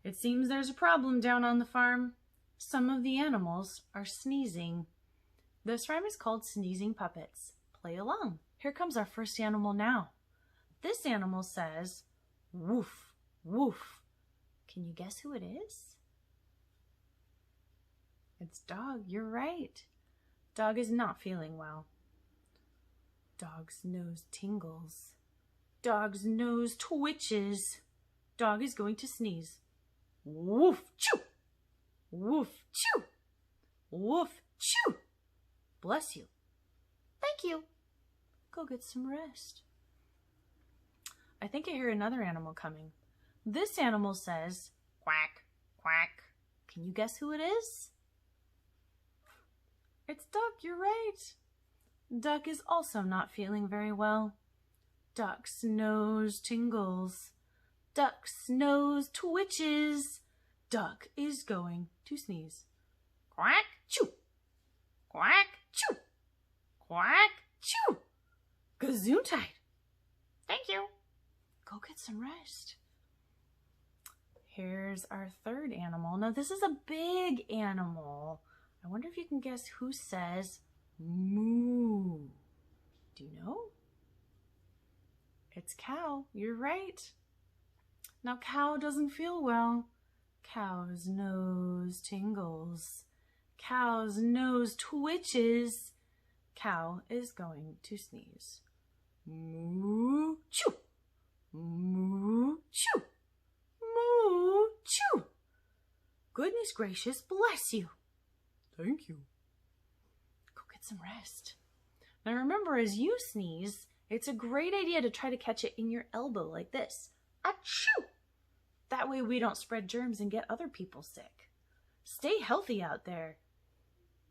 It seems there's a problem down on the farm. Some of the animals are sneezing. This rhyme is called Sneezing Puppets. Play along. Here comes our first animal now. This animal says, woof, woof. Can you guess who it is? It's Dog. You're right. Dog is not feeling well. Dog's nose tingles. Dog's nose twitches. Dog is going to sneeze. Woof, choo! Woof, choo! Woof, choo! Bless you. Thank you. Go get some rest. I think I hear another animal coming. This animal says, quack, quack. Can you guess who it is? It's Duck, you're right. Duck is also not feeling very well. Duck's nose tingles. Duck's nose twitches. Duck is going to sneeze. Quack, choo. Quack, choo. Quack, choo. Gesundheit. Thank you. Go get some rest. Here's our third animal. Now this is a big animal. I wonder if you can guess who says moo. Do you know? It's Cow. You're right. Now Cow doesn't feel well. Cow's nose tingles. Cow's nose twitches. Cow is going to sneeze. Moo choo. Moo choo. Moo choo. Goodness gracious, bless you. Thank you. Go get some rest. Now remember, as you sneeze, it's a great idea to try to catch it in your elbow like this. Achoo! That way we don't spread germs and get other people sick. Stay healthy out there.